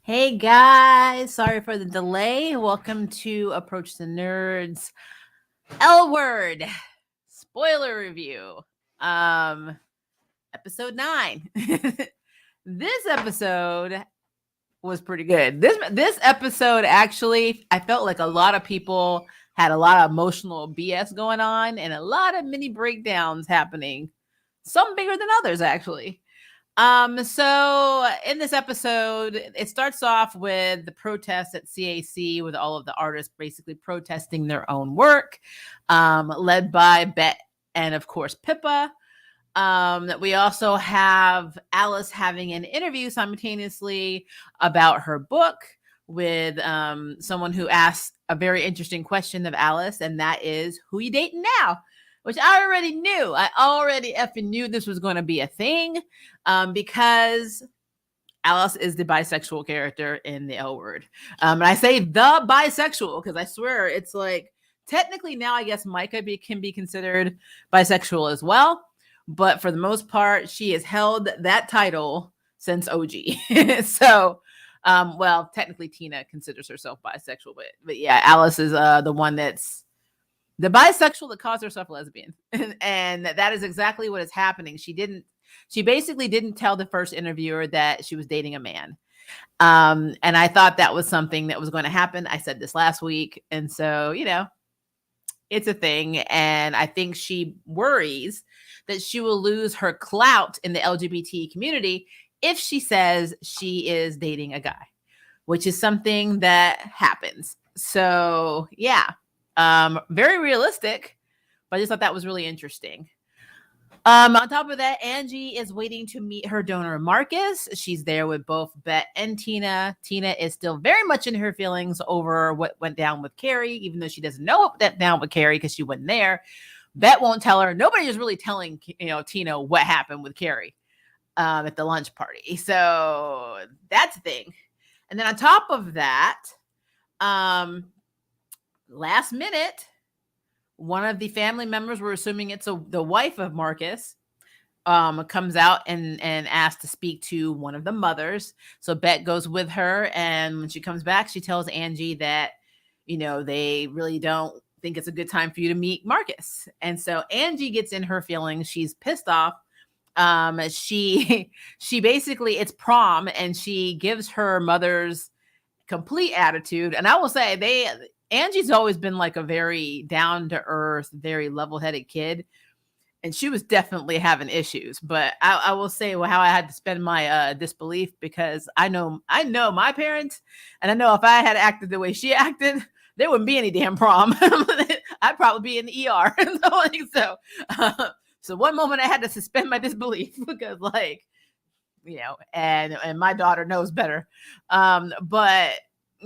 Hey guys, sorry for the delay. Welcome to Approach the Nerds L Word spoiler review. Episode 9. This episode was pretty good. This episode actually, I felt like a lot of people had a lot of emotional BS going on and a lot of mini breakdowns happening. Some bigger than others actually. So in this episode, it starts off with the protests at CAC with all of the artists basically protesting their own work, led by Bet and of course Pippa. We also have Alice having an interview simultaneously about her book with someone who asks a very interesting question of Alice, and that is, who you dating now? Which I already knew. I already effing knew this was going to be a thing because Alice is the bisexual character in the L Word. And I say the bisexual because I swear it's like technically now I guess Micah can be considered bisexual as well. But for the most part, she has held that title since OG. So, well, technically Tina considers herself bisexual, but yeah, Alice is the one that's the bisexual that calls herself lesbian. And that is exactly what is happening. She basically didn't tell the first interviewer that she was dating a man. And I thought that was something that was going to happen. I said this last week. And so, it's a thing. And I think she worries that she will lose her clout in the LGBT community if she says she is dating a guy, which is something that happens. So, yeah. Very realistic, but I just thought that was really interesting. On top of that, Angie is waiting to meet her donor Marcus. She's there with both Bet and Tina. Tina is still very much in her feelings over what went down with Carrie, even though she doesn't know what went down with Carrie because she wasn't there. Bet won't tell her. Nobody is really telling Tina what happened with Carrie at the lunch party. So that's a thing. And then on top of that, last minute, one of the family members, we're assuming it's the wife of Marcus, comes out and asks to speak to one of the mothers. So Bet goes with her, and when she comes back, she tells Angie that they really don't think it's a good time for you to meet Marcus. And so Angie gets in her feelings. She's pissed off. She basically, it's prom, and she gives her mother's complete attitude. And I will say Angie's always been like a very down to earth, very level headed kid. And she was definitely having issues. But I will say how I had to spend my disbelief, because I know my parents, and I know if I had acted the way she acted, there wouldn't be any damn prom. I'd probably be in the ER. So one moment I had to suspend my disbelief because and my daughter knows better. But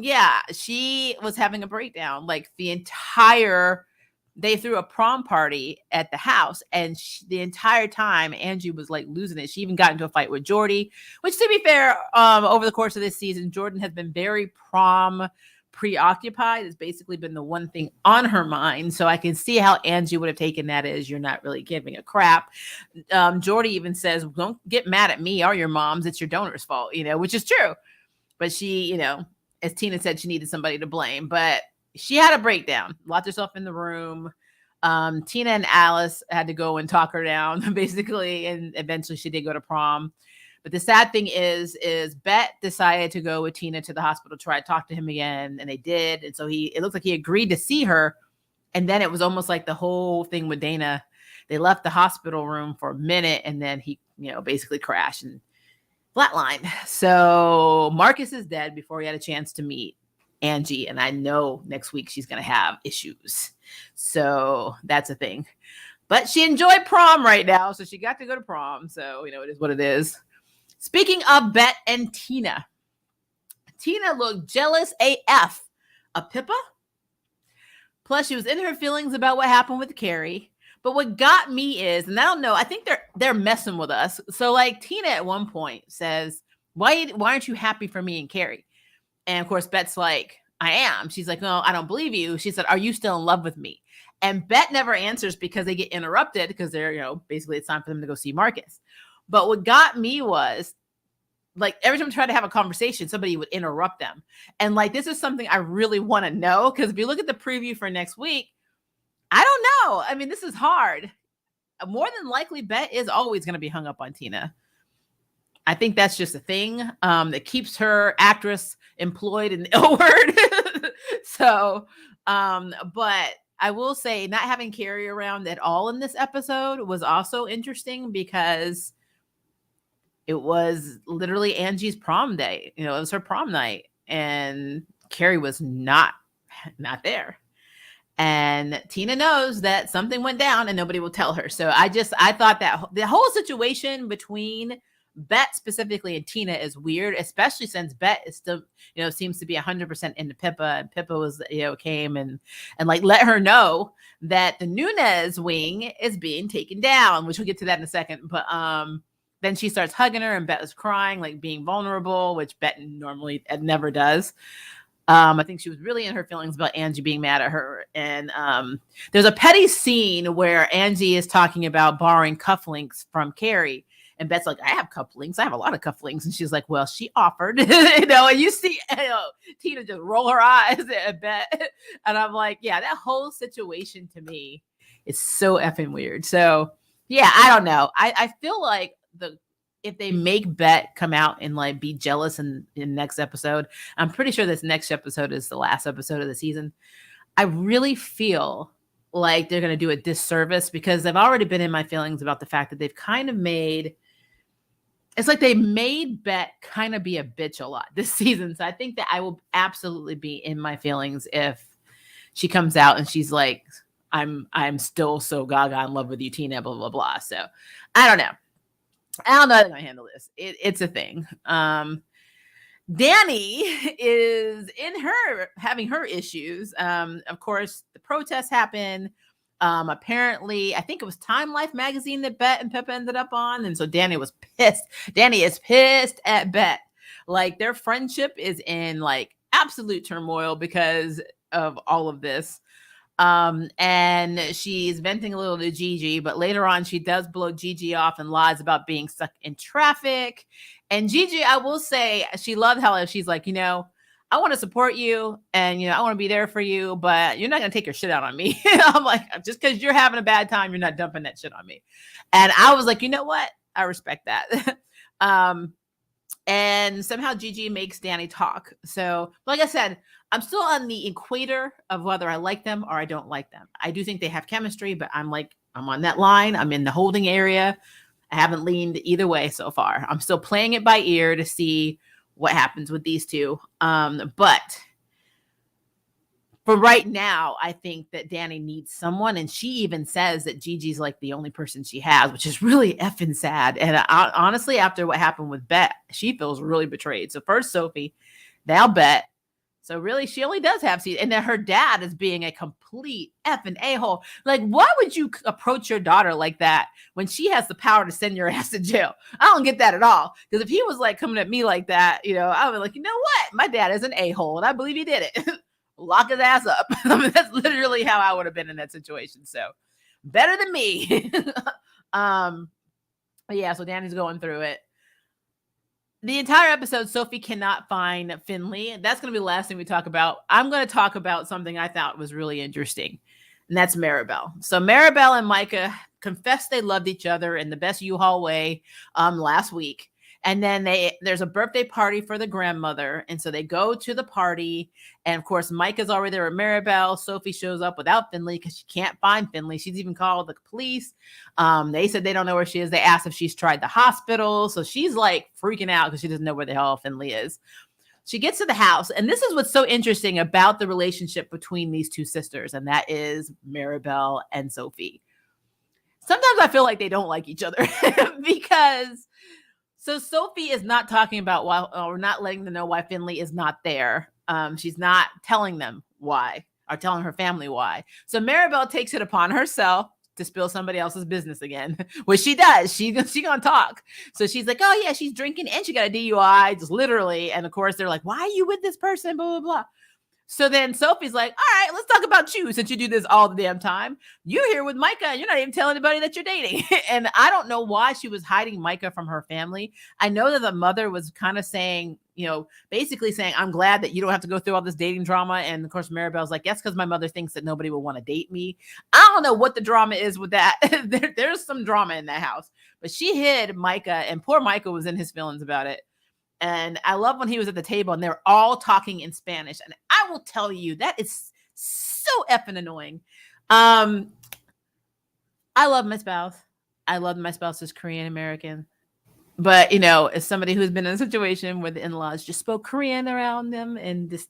yeah, she was having a breakdown. Like they threw a prom party at the house, and the entire time Angie was like losing it. She even got into a fight with Jordy, which, to be fair, over the course of this season, Jordan has been very prom preoccupied. It's basically been the one thing on her mind. So I can see how Angie would have taken that as, you're not really giving a crap. Jordy even says, don't get mad at me or your mom's. It's your donor's fault, which is true. But she, as Tina said, she needed somebody to blame. But she had a breakdown, locked herself in the room. Tina and Alice had to go and talk her down, basically, and eventually she did go to prom. But the sad thing is Bet decided to go with Tina to the hospital to try to talk to him again, and they did. And so it looks like he agreed to see her. And then it was almost like the whole thing with Dana. They left the hospital room for a minute, and then he, basically crashed and flatlined. So Marcus is dead before he had a chance to meet Angie, and I know next week she's going to have issues. So that's a thing. But she enjoyed prom right now, so she got to go to prom. So, it is what it is. Speaking of Bet and Tina looked jealous AF of Pippa. Plus, she was in her feelings about what happened with Carrie. But what got me is, and I don't know, I think they're messing with us. So, like, Tina at one point says, why aren't you happy for me and Carrie? And of course, Bet's like, I am. She's like, no, I don't believe you. She said, are you still in love with me? And Bet never answers because they get interrupted because they're, basically it's time for them to go see Marcus. But what got me was like every time I tried to have a conversation, somebody would interrupt them. And like, this is something I really want to know, because if you look at the preview for next week, I don't know. I mean, this is hard. More than likely, Bet is always going to be hung up on Tina. I think that's just a thing that keeps her actress employed in the LWORD. So, but I will say not having Carrie around at all in this episode was also interesting, because it was literally Angie's prom day. You know, it was her prom night, and Carrie was not there. And Tina knows that something went down and nobody will tell her. So I thought that the whole situation between Bet specifically and Tina is weird, especially since Bet is still, you know, seems to be 100% into Pippa, and Pippa was, you know, came and like let her know that the Nunez wing is being taken down, which we'll get to that in a second. But then she starts hugging her, and Bet is crying, like being vulnerable, which Bet normally never does. I think she was really in her feelings about Angie being mad at her. And there's a petty scene where Angie is talking about borrowing cufflinks from Carrie. And Bet's like, I have cufflinks. I have a lot of cufflinks. And she's like, well, she offered, you know, and you see, you know, Tina just roll her eyes at Bet. And I'm like, yeah, that whole situation to me is so effing weird. So yeah, I don't know. I feel like if they make Bet come out and like be jealous in next episode, I'm pretty sure this next episode is the last episode of the season. I really feel like they're going to do a disservice, because I've already been in my feelings about the fact that they've kind of made, it's like they made Bet kind of be a bitch a lot this season. So I think that I will absolutely be in my feelings if she comes out and she's like, I'm still so gaga in love with you, Tina, blah, blah, blah. So I don't know. I don't know how they're going to handle this. It's a thing. Danny is having her issues. Of course, the protests happen. Apparently, I think it was Time Life magazine that Bet and Pippa ended up on. And so Danny was pissed. Danny is pissed at Bet. Like, their friendship is in like absolute turmoil because of all of this. And she's venting a little to Gigi, but later on she does blow Gigi off and lies about being stuck in traffic. And Gigi, I will say, she loved how she's like, you know, I want to support you, and, you know, I want to be there for you, but you're not going to take your shit out on me. I'm like, just because you're having a bad time, you're not dumping that shit on me. And I was like, you know what? I respect that. And somehow Gigi makes Danny talk. So, like I said, I'm still on the equator of whether I like them or I don't like them. I do think they have chemistry, but I'm on that line. I'm in the holding area. I haven't leaned either way so far. I'm still playing it by ear to see what happens with these two. But for right now, I think that Danny needs someone. And she even says that Gigi's like the only person she has, which is really effing sad. And honestly, after what happened with Bet, she feels really betrayed. So first Sophie, now Bet. So really, she only does have seeds. And then her dad is being a complete effing a-hole. Like, why would you approach your daughter like that when she has the power to send your ass to jail? I don't get that at all. Because if he was like coming at me like that, you know, I would be like, you know what? My dad is an a-hole, and I believe he did it. Lock his ass up. I mean, that's literally how I would have been in that situation. So better than me. Yeah, so Danny's going through it. The entire episode, Sophie cannot find Finley. That's going to be the last thing we talk about. I'm going to talk about something I thought was really interesting, and that's Maribel. So Maribel and Micah confessed they loved each other in the best U-Haul way last week. And then there's a birthday party for the grandmother. And so they go to the party. And of course, Micah's already there with Maribel. Sophie shows up without Finley because she can't find Finley. She's even called the police. They said they don't know where she is. They asked if she's tried the hospital. So she's like freaking out because she doesn't know where the hell Finley is. She gets to the house. And this is what's so interesting about the relationship between these two sisters. And that is Maribel and Sophie. Sometimes I feel like they don't like each other because... So Sophie is not talking about why, or not letting them know why Finley is not there. She's not telling them why, or telling her family why. So Maribel takes it upon herself to spill somebody else's business again, which she does. She gonna talk. So she's like, oh yeah, she's drinking and she got a DUI, just literally. And of course they're like, why are you with this person? Blah, blah, blah. So then Sophie's like, all right, let's talk about you since you do this all the damn time. You're here with Micah. You're not even telling anybody that you're dating. And I don't know why she was hiding Micah from her family. I know that the mother was kind of saying, basically saying, I'm glad that you don't have to go through all this dating drama. And of course, Maribel's like, yes, because my mother thinks that nobody will want to date me. I don't know what the drama is with that. There's some drama in that house. But she hid Micah, and poor Micah was in his feelings about it. And I love when he was at the table and they're all talking in Spanish. And I will tell you, that is so effing annoying. I love my spouse. I love my spouse is Korean American. But, as somebody who's been in a situation where the in-laws just spoke Korean around them and just,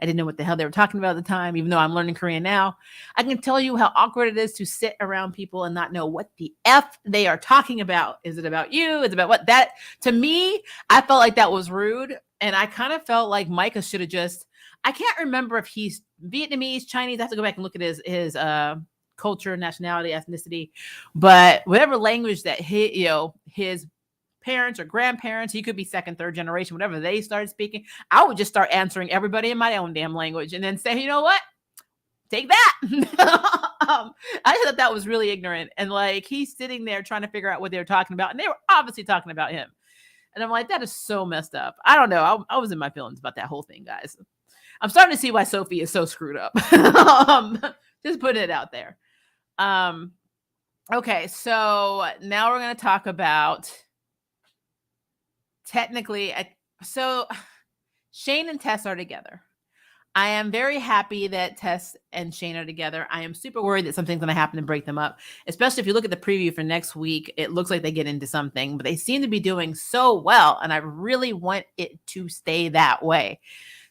I didn't know what the hell they were talking about at the time, even though I'm learning Korean now. I can tell you how awkward it is to sit around people and not know what the F they are talking about. Is it about you? Is it about what? That, to me, I felt like that was rude. And I kind of felt like Micah should have just, I can't remember if he's Vietnamese, Chinese. I have to go back and look at his culture, nationality, ethnicity. But whatever language that his parents or grandparents, he could be second, third generation, whatever they started speaking, I would just start answering everybody in my own damn language and then say, you know what? Take that. I thought that was really ignorant. And like, he's sitting there trying to figure out what they were talking about. And they were obviously talking about him. And I'm like, that is so messed up. I don't know. I was in my feelings about that whole thing, guys. I'm starting to see why Sophie is so screwed up. Just putting it out there. Okay. So now we're going to talk about technically, so Shane and Tess are together. I am very happy that Tess and Shane are together. I am super worried that something's going to happen to break them up, especially if you look at the preview for next week. It looks like they get into something, but they seem to be doing so well, and I really want it to stay that way.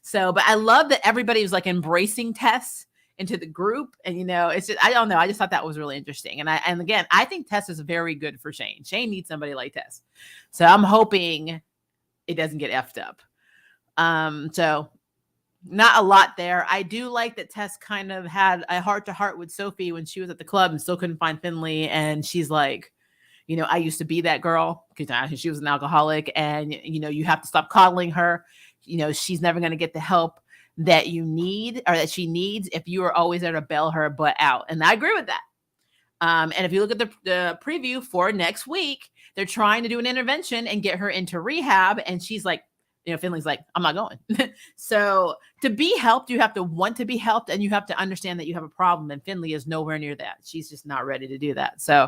So, but I love that everybody was like embracing Tess into the group, and it's just, I don't know. I just thought that was really interesting, and again, I think Tess is very good for Shane. Shane needs somebody like Tess, so I'm hoping it doesn't get effed up. So not a lot there. I do like that Tess kind of had a heart-to-heart with Sophie when she was at the club and still couldn't find Finley, and she's like, I used to be that girl because she was an alcoholic, and you have to stop coddling her. She's never going to get the help that you need or that she needs if you are always there to bail her butt out. And I agree with that. And if you look at the preview for next week, they're trying to do an intervention and get her into rehab. And she's like, Finley's like, I'm not going. So to be helped, you have to want to be helped, and you have to understand that you have a problem. And Finley is nowhere near that. She's just not ready to do that. So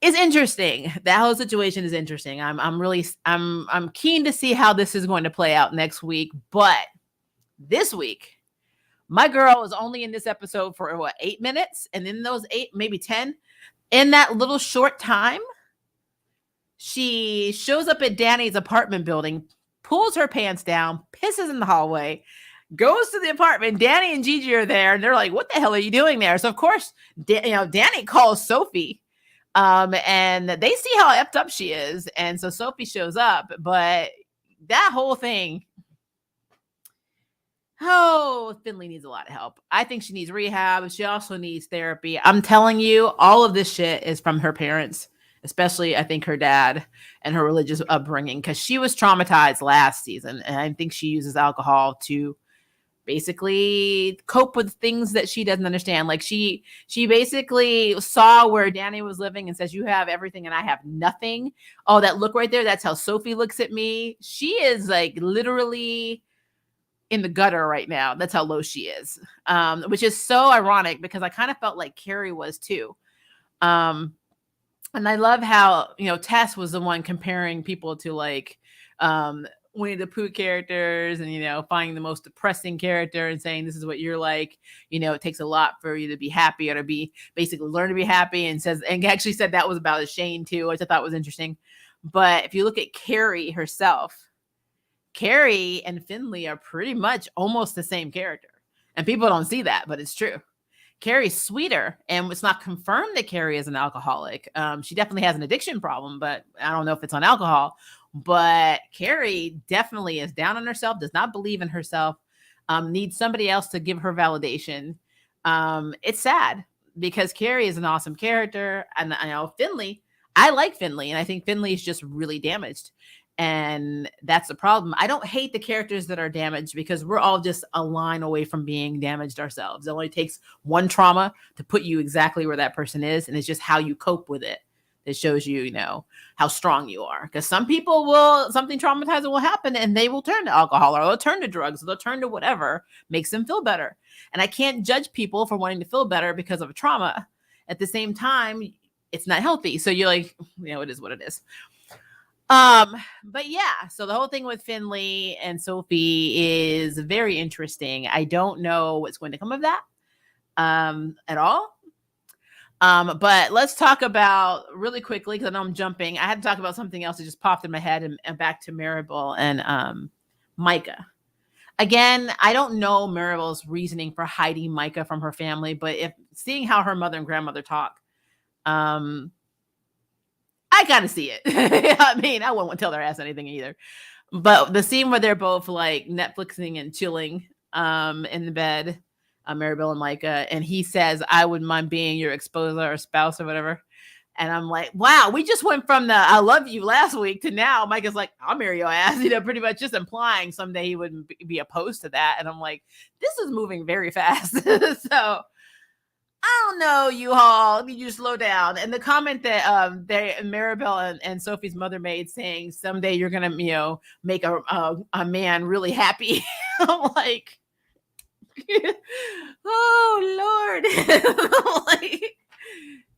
it's interesting. That whole situation is interesting. I'm keen to see how this is going to play out next week. But this week, my girl is only in this episode for 8 minutes. And in those 8, maybe 10, in that little short time, she shows up at Danny's apartment building, pulls her pants down, pisses in the hallway, goes to the apartment. Danny and Gigi are there, and they're like, what the hell are you doing there? So of course, Danny calls Sophie, and they see how effed up she is. And so Sophie shows up, but that whole thing, Finley needs a lot of help. I think she needs rehab. She also needs therapy. I'm telling you, all of this shit is from her parents, especially I think her dad and her religious upbringing, because she was traumatized last season. And I think she uses alcohol to basically cope with things that she doesn't understand. Like she basically saw where Danny was living and says, you have everything and I have nothing. Oh, that look right there. That's how Sophie looks at me. She is like literally in the gutter right now. That's how low she is, which is so ironic because I kind of felt like Carrie was too. And I love how, Tess was the one comparing people to like Winnie the Pooh characters and, finding the most depressing character and saying, this is what you're like. It takes a lot for you to be happy or to be basically learn to be happy, and actually said that was about Shane too, which I thought was interesting. But if you look at Carrie herself, Carrie and Finley are pretty much almost the same character. And people don't see that, but it's true. Carrie's sweeter, and it's not confirmed that Carrie is an alcoholic. She definitely has an addiction problem, but I don't know if it's on alcohol. But Carrie definitely is down on herself, does not believe in herself, needs somebody else to give her validation. It's sad because Carrie is an awesome character. And I know Finley, I like Finley, and I think Finley is just really damaged. And that's the problem. I don't hate the characters that are damaged because we're all just a line away from being damaged ourselves. It only takes one trauma to put you exactly where that person is. And it's just how you cope with it that shows you, how strong you are. Because some people something traumatizing will happen and they will turn to alcohol, or they'll turn to drugs, or they'll turn to whatever makes them feel better. And I can't judge people for wanting to feel better because of a trauma. At the same time, it's not healthy. So you're like, it is what it is. But yeah, so the whole thing with Finley and Sophie is very interesting. I don't know what's going to come of that at all. But let's talk about really quickly, because I know I'm jumping. I had to talk about something else that just popped in my head, and back to Maribel and Micah. Again, I don't know Maribel's reasoning for hiding Micah from her family, but seeing how her mother and grandmother talk, I gotta see it. I mean, I wouldn't tell their ass anything either. But the scene where they're both like Netflixing and chilling in the bed, Maribel and Micah, and he says, "I wouldn't mind being your esposa or spouse or whatever." And I'm like, wow, we just went from the "I love you" last week to now Micah's like, "I'll marry your ass," pretty much just implying someday he wouldn't be opposed to that. And I'm like, this is moving very fast. So I don't know, you all. Need you to slow down. And the comment that Maribel and Sophie's mother made, saying someday you're gonna, make a man really happy. I'm like, oh Lord, like,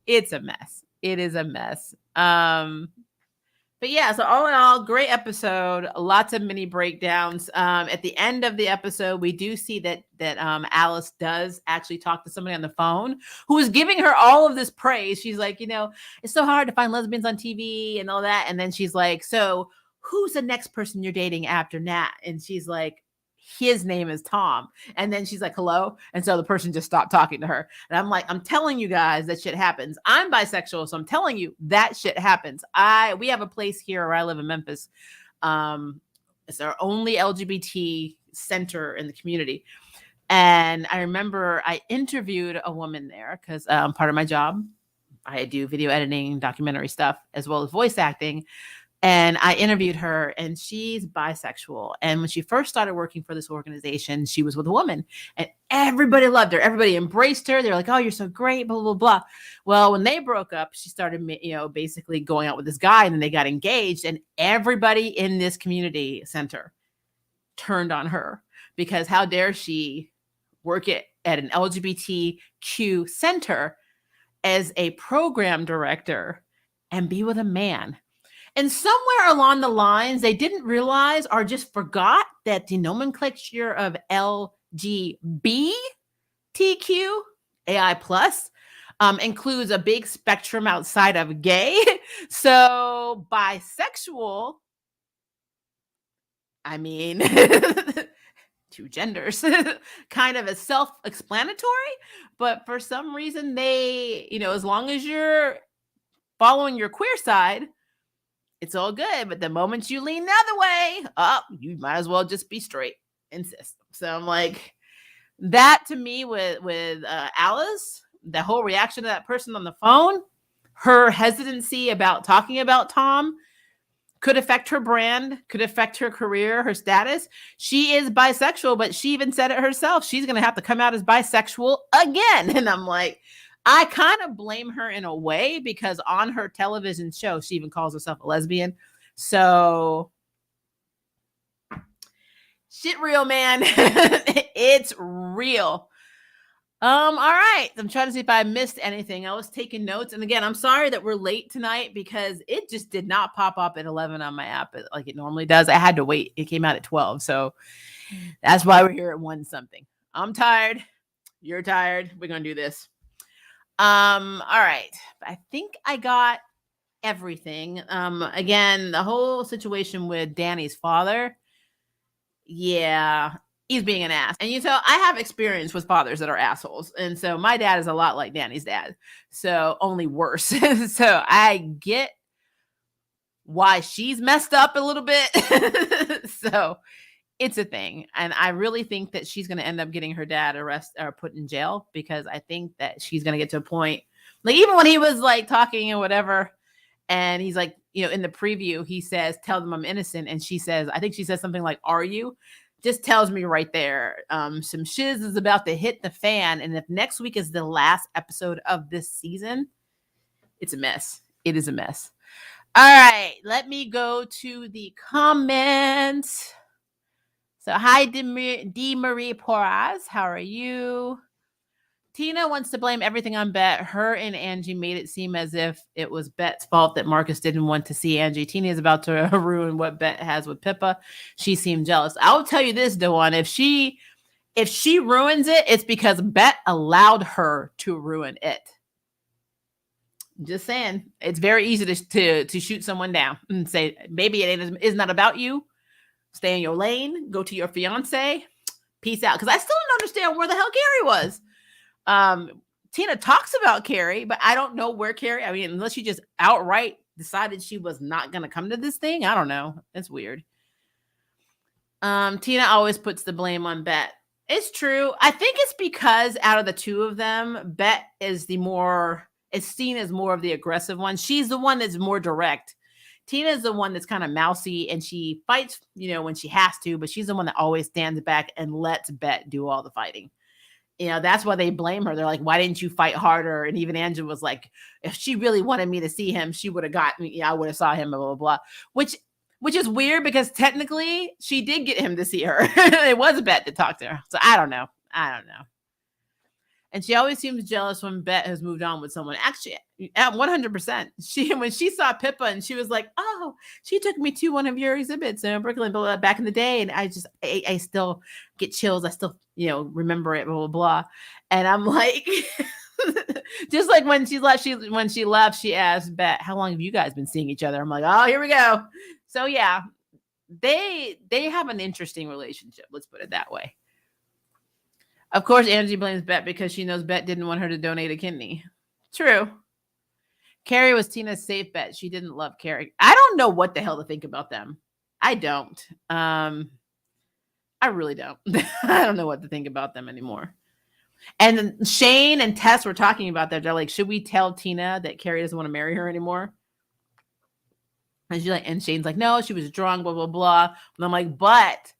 it's a mess. It is a mess. But yeah, so all in all, great episode. Lots of mini breakdowns. At the end of the episode, we do see that Alice does actually talk to somebody on the phone who is giving her all of this praise. She's like, it's so hard to find lesbians on TV and all that. And then she's like, so who's the next person you're dating after Nat? And she's like, his name is Tom. And then she's like, hello. And so the person just stopped talking to her. And I'm like, I'm telling you guys that shit happens. I'm bisexual, so I'm telling you that shit happens. We have a place here where I live in Memphis. It's our only LGBT center in the community. And I remember I interviewed a woman there because part of my job, I do video editing, documentary stuff, as well as voice acting. And I interviewed her, and she's bisexual. And when she first started working for this organization, she was with a woman, and everybody loved her. Everybody embraced her. They're like, "Oh, you're so great," blah, blah, blah. Well, when they broke up, she started, basically going out with this guy, and then they got engaged. And everybody in this community center turned on her because how dare she work at an LGBTQ center as a program director and be with a man. And somewhere along the lines, they didn't realize or just forgot that the nomenclature of LGBTQ AI+ includes a big spectrum outside of gay. So bisexual, I mean, two genders, kind of a self-explanatory. But for some reason, they, as long as you're following your queer side, it's all good. But the moment you lean the other way, you might as well just be straight and cis. So I'm like, that to me with Alice, the whole reaction to that person on the phone, her hesitancy about talking about Tom could affect her brand, could affect her career, her status. She is bisexual, but she even said it herself. She's going to have to come out as bisexual again. And I'm like, I kind of blame her in a way because on her television show, she even calls herself a lesbian. So shit real, man. It's real. All right. I'm trying to see if I missed anything. I was taking notes. And again, I'm sorry that we're late tonight because it just did not pop up at 11 on my app like it normally does. I had to wait. It came out at 12. So that's why we're here at 1 something. I'm tired. You're tired. We're going to do this. All right. I think I got everything. Again, the whole situation with Danny's father. Yeah, he's being an ass. And I have experience with fathers that are assholes. And so my dad is a lot like Danny's dad. So only worse. So I get why she's messed up a little bit. So it's a thing. And I really think that she's going to end up getting her dad arrested or put in jail because I think that she's going to get to a point, like even when he was like talking and whatever, and he's like, in the preview, he says, "Tell them I'm innocent," and I think she says something like, "Are you?" Just tells me right there, some shiz is about to hit the fan, and if next week is the last episode of this season, it's a mess. It is a mess. All right, let me go to the comments. So, hi, D. Marie Porras. How are you? Tina wants to blame everything on Bet. Her and Angie made it seem as if it was Bet's fault that Marcus didn't want to see Angie. Tina is about to ruin what Bet has with Pippa. She seemed jealous. I'll tell you this, Dewan. If she ruins it, it's because Bet allowed her to ruin it. Just saying. It's very easy to shoot someone down and say, maybe it is not about you. Stay in your lane. Go to your fiance. Peace out. Because I still don't understand where the hell Gary was. Tina talks about Carrie, but I don't know where Carrie, I mean, unless she just outright decided she was not going to come to this thing. I don't know. It's weird. Tina always puts the blame on Bet. It's true. I think it's because out of the two of them, Bet is seen as more of the aggressive one. She's the one that's more direct. Tina is the one that's kind of mousy and she fights, when she has to, but she's the one that always stands back and lets Bet do all the fighting. That's why they blame her. They're like, why didn't you fight harder? And even Angela was like, if she really wanted me to see him, she would have got me. I would have saw him, blah, blah, blah. Which is weird because technically she did get him to see her. It was Bet that talked to her. So I don't know. And she always seems jealous when Bet has moved on with someone. Actually, at 100%. When she saw Pippa and she was like, oh, she took me to one of your exhibits in Brooklyn back in the day. And I still get chills. I still, remember it, blah, blah, blah. And I'm like, just like when she left, she asked Bet, how long have you guys been seeing each other? I'm like, oh, here we go. So yeah, they have an interesting relationship. Let's put it that way. Of course, Angie blames Bet because she knows Bet didn't want her to donate a kidney. True. Carrie was Tina's safe bet. She didn't love Carrie. I don't know what the hell to think about them. I don't. I really don't. I don't know what to think about them anymore. And Shane and Tess were talking about that. They're like, should we tell Tina that Carrie doesn't want to marry her anymore? And Shane's like, no, she was drunk, blah, blah, blah. And I'm like, but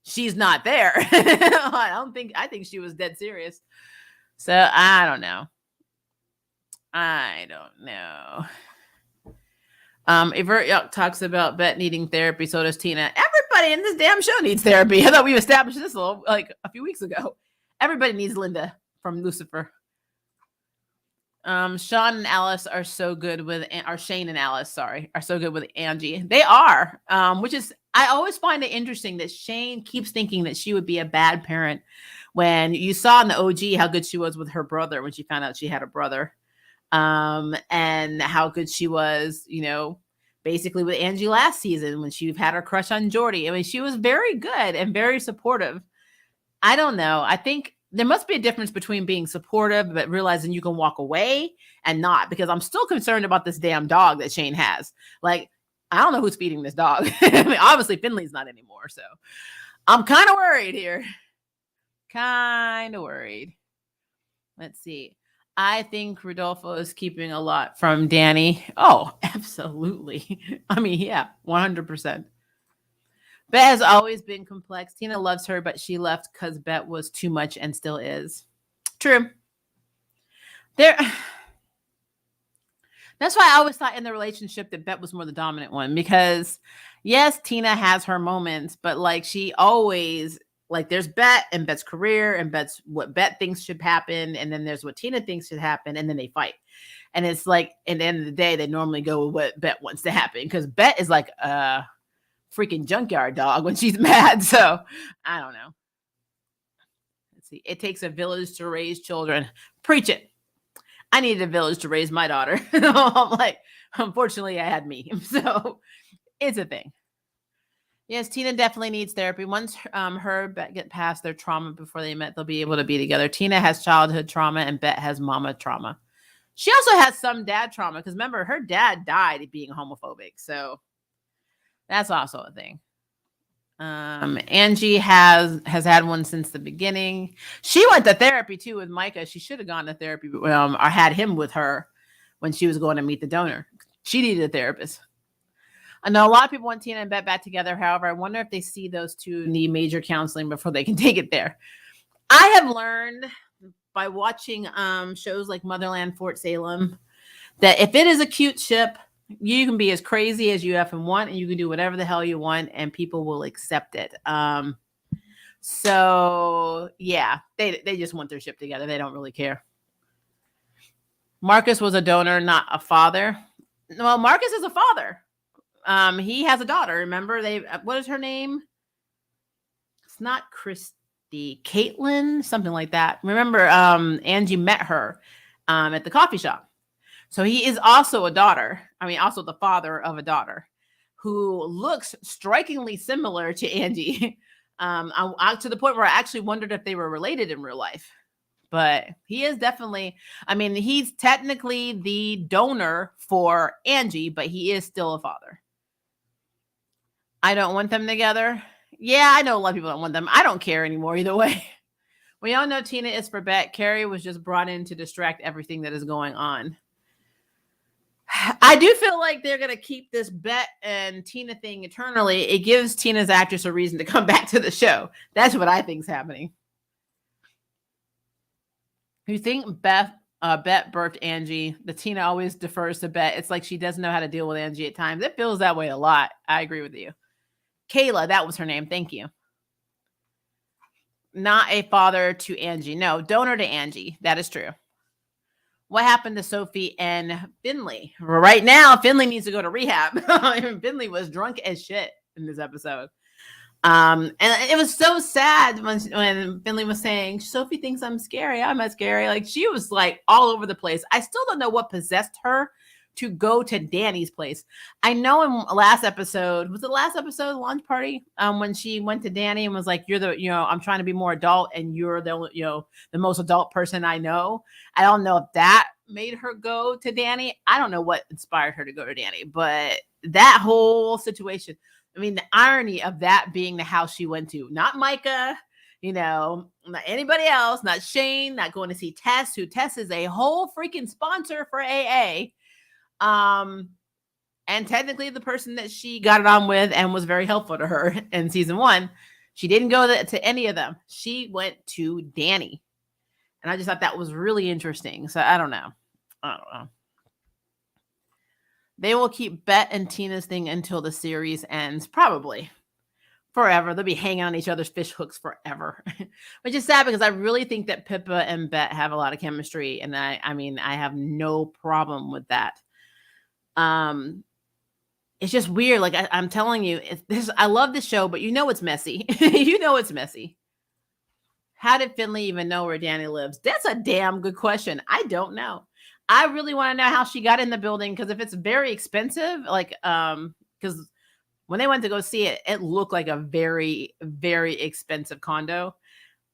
she's not there. I think she was dead serious. So I don't know. Avert talks about Bet needing therapy. So does Tina. Everybody in this damn show needs therapy. I thought we established this a few weeks ago. Everybody needs Linda from Lucifer. Sean and Alice are so good with, or Shane and Alice, are so good with Angie. They are, which is, I always find it interesting that Shane keeps thinking that she would be a bad parent when you saw in the OG how good she was with her brother when she found out she had a brother, and how good she was, basically with Angie last season when she had her crush on Jordy. I mean, she was very good and very supportive. I don't know. I think there must be a difference between being supportive, but realizing you can walk away and not, because I'm still concerned about this damn dog that Shane has. Like, I don't know who's feeding this dog. I mean, obviously Finley's not anymore. So I'm kind of worried here. Let's see. I think Rodolfo is keeping a lot from Danny. Oh, absolutely. I mean, yeah, 100%. Bet has always been complex. Tina loves her, but she left because Bet was too much and still is. True. That's why I always thought in the relationship that Bet was more the dominant one, because yes, Tina has her moments, but like she always, like there's Bet and Bet's career and Bet's what Bet thinks should happen. And then there's what Tina thinks should happen. And then they fight. And it's like, at the end of the day, they normally go with what Bet wants to happen, because Bet is like, freaking junkyard dog when she's mad. So I don't know. Let's see. It takes a village to raise children. Preach it. I needed a village to raise my daughter. I'm like, unfortunately, I had me. So it's a thing. Yes, Tina definitely needs therapy. Once her Bet get past their trauma before they met, they'll be able to be together. Tina has childhood trauma and Bet has mama trauma. She also has some dad trauma, because remember, her dad died being homophobic. So that's also a thing. Angie has had one since the beginning. She went to therapy too with Micah. She should have gone to therapy, or had him with her when she was going to meet the donor. She needed a therapist. I know a lot of people want Tina and Bette back together. However, I wonder if they see those two need major counseling before they can take it there. I have learned by watching shows like Motherland, Fort Salem, that if it is a cute ship, you can be as crazy as you effing want, and you can do whatever the hell you want, and people will accept it. So yeah, they just want their ship together. They don't really care. Marcus was a donor, not a father. Well, Marcus is a father. He has a daughter. Remember, what is her name? It's not Christy, Caitlin, something like that. Remember, Angie met her at the coffee shop. So he is also a daughter. I mean, also the father of a daughter who looks strikingly similar to Angie. To the point where I actually wondered if they were related in real life. But he is definitely, I mean, he's technically the donor for Angie, but he is still a father. I don't want them together. Yeah, I know a lot of people don't want them. I don't care anymore either way. We all know Tina is for Bette. Carrie was just brought in to distract everything that is going on. I do feel like they're going to keep this Bette and Tina thing eternally. It gives Tina's actress a reason to come back to the show. That's what I think is happening. You think Bette birthed Angie? The Tina always defers to Bette. It's like she doesn't know how to deal with Angie at times. It feels that way a lot. I agree with you. Kayla, that was her name. Thank you. Not a father to Angie. No, donor to Angie. That is true. What happened to Sophie and Finley? Right now, Finley needs to go to rehab. Finley was drunk as shit in this episode. And it was so sad when Finley was saying, Sophie thinks I'm scary. I'm not scary. Like, she was like all over the place. I still don't know what possessed her to go to Danny's place. I know in last episode, was it last episode, launch party? When she went to Danny and was like, I'm trying to be more adult and you're the most adult person I know. I don't know if that made her go to Danny. I don't know what inspired her to go to Danny, but that whole situation, I mean, the irony of that being the house she went to, not Micah, not anybody else, not Shane, not going to see Tess, who Tess is a whole freaking sponsor for AA. And technically the person that she got it on with and was very helpful to her in season 1, she didn't go to any of them. She went to Danny. And I just thought that was really interesting. So I don't know. They will keep Bette and Tina's thing until the series ends, probably forever. They'll be hanging on each other's fish hooks forever, which is sad because I really think that Pippa and Bette have a lot of chemistry, and I have no problem with that. It's just weird. Like I'm telling you, I love this show, but it's messy. It's messy. How did Finley even know where Danny lives? That's a damn good question. I don't know. I really want to know how she got in the building, because if it's very expensive, because when they went to go see it, it looked like a very, very expensive condo.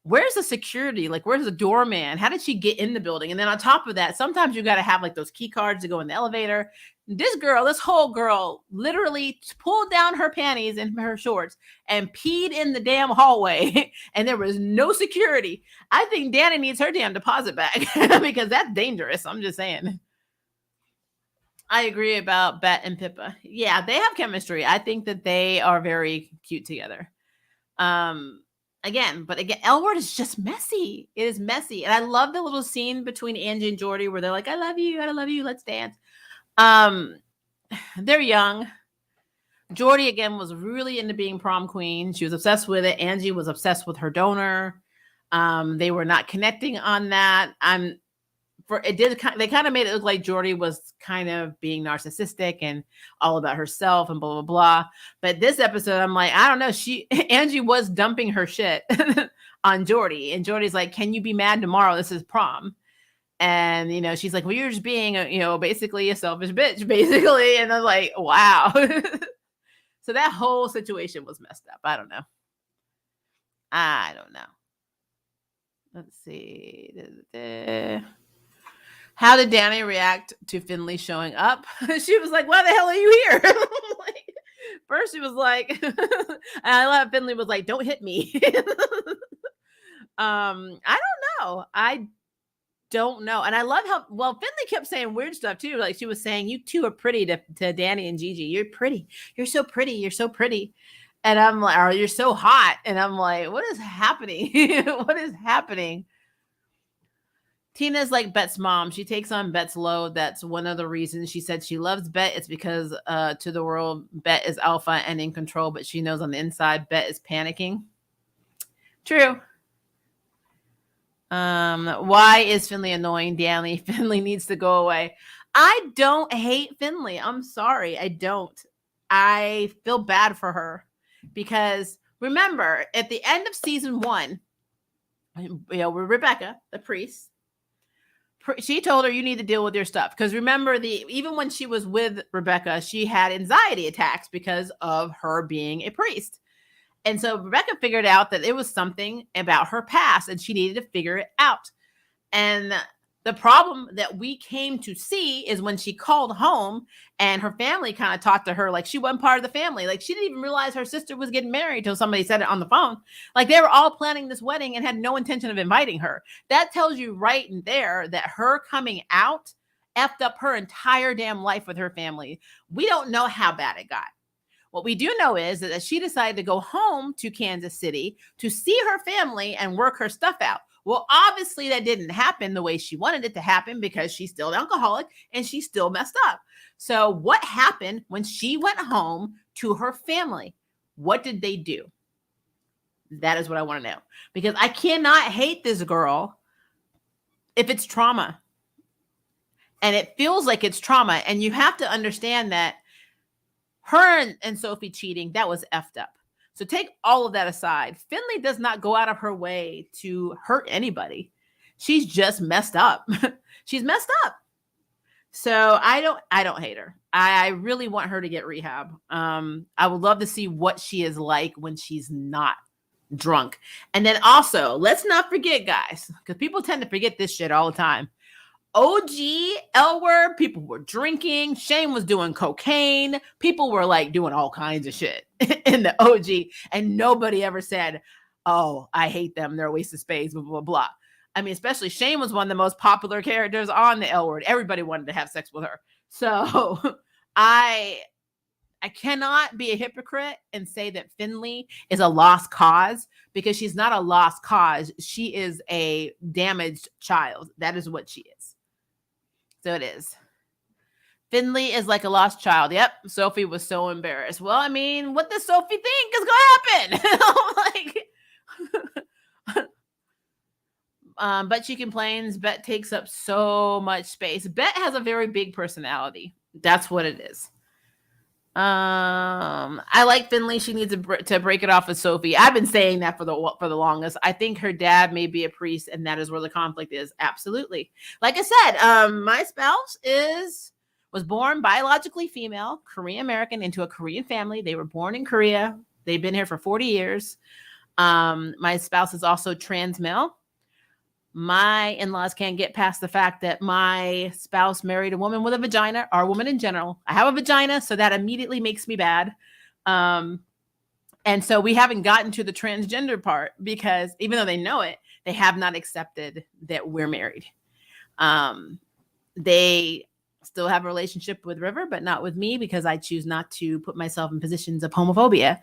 Where's the security? Like, where's the doorman? How did she get in the building? And then on top of that, sometimes you got to have like those key cards to go in the elevator. This whole girl literally pulled down her panties and her shorts and peed in the damn hallway, and there was no security. I think Danny needs her damn deposit back because that's dangerous. I'm just saying. I agree about Bette and Pippa. Yeah, they have chemistry. I think that they are very cute together. Again, LWORD is just messy. It is messy. And I love the little scene between Angie and Jordy where they're like, I love you, let's dance. They're young. Jordy, again, was really into being prom queen. She was obsessed with it. Angie was obsessed with her donor. They were not connecting on that. They kind of made it look like Jordy was kind of being narcissistic and all about herself and blah, blah, blah. But this episode, I'm like, I don't know. Angie was dumping her shit on Jordy. And Jordy's like, can you be mad tomorrow? This is prom. And, she's like, well, you're just being, basically a selfish bitch, basically. And I'm like, wow. So that whole situation was messed up. I don't know. Let's see. How did Danny react to Finley showing up? She was like, why the hell are you here? First she was like, and I love Finley was like, don't hit me. I don't know. I don't know. And I love how, well, Finley kept saying weird stuff too. Like she was saying, you two are pretty to Danny and Gigi. You're pretty. You're so pretty. You're so pretty. And I'm like, oh, you're so hot. And I'm like, what is happening? What is happening? Tina's like Bet's mom. She takes on Bet's load. That's one of the reasons she said she loves Bet. It's because to the world, Bet is alpha and in control, but she knows on the inside, Bet is panicking. True. Why is Finley annoying Danny? Finley needs to go away. I don't hate Finley. I'm sorry. I don't. I feel bad for her because remember at the end of season 1, with Rebecca, the priest, she told her you need to deal with your stuff because remember even when she was with Rebecca, she had anxiety attacks because of her being a priest. And so Rebecca figured out that it was something about her past and she needed to figure it out. And the problem that we came to see is when she called home and her family kind of talked to her like she wasn't part of the family. Like she didn't even realize her sister was getting married till somebody said it on the phone. Like they were all planning this wedding and had no intention of inviting her. That tells you right in there that her coming out effed up her entire damn life with her family. We don't know how bad it got. What we do know is that she decided to go home to Kansas City to see her family and work her stuff out. Well, obviously that didn't happen the way she wanted it to happen because she's still an alcoholic and she's still messed up. So what happened when she went home to her family? What did they do? That is what I want to know because I cannot hate this girl if it's trauma. And it feels like it's trauma. And you have to understand that her and Sophie cheating, that was effed up. So take all of that aside. Finley does not go out of her way to hurt anybody. She's just messed up. She's messed up. So I don't hate her. I really want her to get rehab. I would love to see what she is like when she's not drunk. And then also, let's not forget, guys, because people tend to forget this shit all the time. OG LWORD, people were drinking. Shane was doing cocaine. People were like doing all kinds of shit in the OG. And nobody ever said, oh, I hate them. They're a waste of space, blah, blah, blah. I mean, especially Shane was one of the most popular characters on the LWORD. Everybody wanted to have sex with her. So I cannot be a hypocrite and say that Finley is a lost cause because she's not a lost cause. She is a damaged child. That is what she is. So it is. Finley is like a lost child. Yep. Sophie was so embarrassed. Well, I mean, what does Sophie think is going to happen? But she complains. Bet takes up so much space. Bet has a very big personality. That's what it is. I like Finley. She needs to break it off with Sophie. I've been saying that for the longest. I think her dad may be a priest, and that is where the conflict is. Absolutely. Like I said, my spouse was born biologically female, Korean American, into a Korean family. They were born in Korea. They've been here for 40 years. My spouse is also trans male. My in-laws can't get past the fact that my spouse married a woman with a vagina, or a woman in general. I have a vagina, so that immediately makes me bad. And so we haven't gotten to the transgender part because even though they know it, they have not accepted that we're married. They still have a relationship with River, but not with me because I choose not to put myself in positions of homophobia.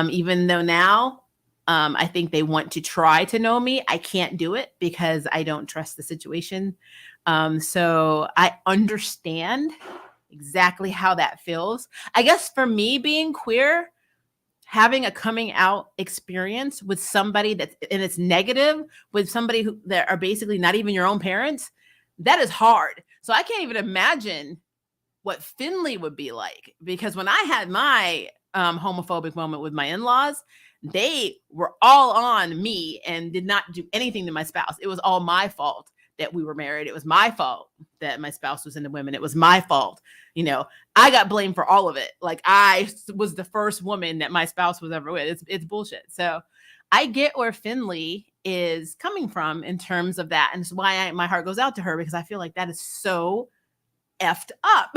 Even though now, I think they want to try to know me. I can't do it because I don't trust the situation. So I understand exactly how that feels. I guess for me being queer, having a coming out experience with somebody and it's negative with somebody that are basically not even your own parents, that is hard. So I can't even imagine what Finley would be like because when I had my homophobic moment with my in-laws, they were all on me and did not do anything to my spouse. It was all my fault that we were married. It was my fault that my spouse was into women. It was my fault. I got blamed for all of it. Like I was the first woman that my spouse was ever with. It's bullshit. So I get where Finley is coming from in terms of that. And it's why my heart goes out to her because I feel like that is so effed up.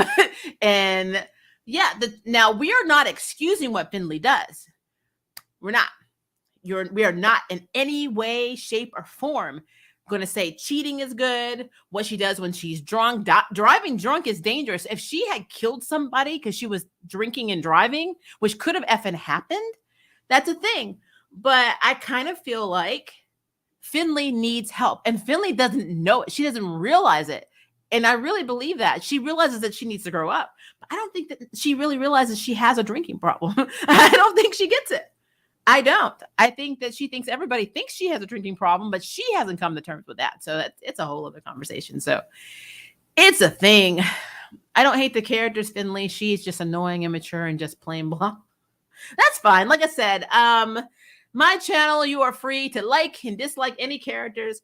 And yeah, now we are not excusing what Finley does. We're not. We are not in any way, shape, or form going to say cheating is good, what she does when she's drunk. Driving drunk is dangerous. If she had killed somebody because she was drinking and driving, which could have effing happened, that's a thing. But I kind of feel like Finley needs help, and Finley doesn't know it. She doesn't realize it. And I really believe that. She realizes that she needs to grow up. But I don't think that she really realizes she has a drinking problem. I don't think she gets it. I don't. I think that she thinks everybody thinks she has a drinking problem, but she hasn't come to terms with that. So it's a whole other conversation. So it's a thing. I don't hate the characters, Finley. She's just annoying, immature, and just plain blah. That's fine. Like I said, my channel, you are free to like and dislike any characters.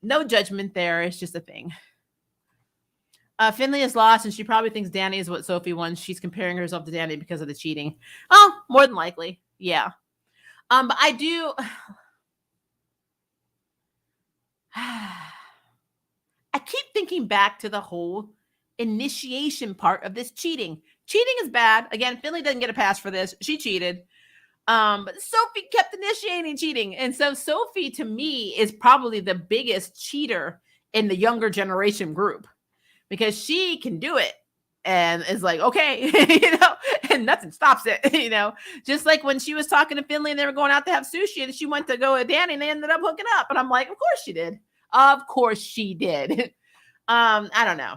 No judgment there. It's just a thing. Finley is lost, and she probably thinks Danny is what Sophie wants. She's comparing herself to Danny because of the cheating. Oh, more than likely. Yeah. But I do. I keep thinking back to the whole initiation part of this cheating. Cheating is bad. Again, Finley doesn't get a pass for this. She cheated. But Sophie kept initiating cheating. And so Sophie, to me, is probably the biggest cheater in the younger generation group because she can do it and is like, okay, and nothing stops it, just like when she was talking to Finley and they were going out to have sushi and she went to go with Danny and they ended up hooking up. And I'm like, of course she did. Of course she did. I don't know.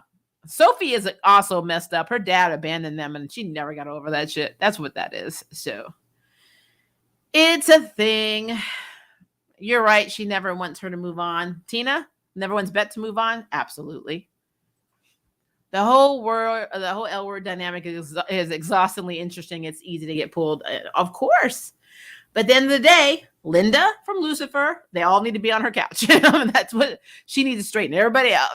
Sophie is also messed up. Her dad abandoned them and she never got over that shit. That's what that is. So it's a thing. You're right. She never wants her to move on. Tina never wants Bet to move on. Absolutely. The whole LWORD dynamic is exhaustingly interesting. It's easy to get pulled, of course. But at the end of the day, Linda from Lucifer, they all need to be on her couch. That's what she needs to straighten everybody out.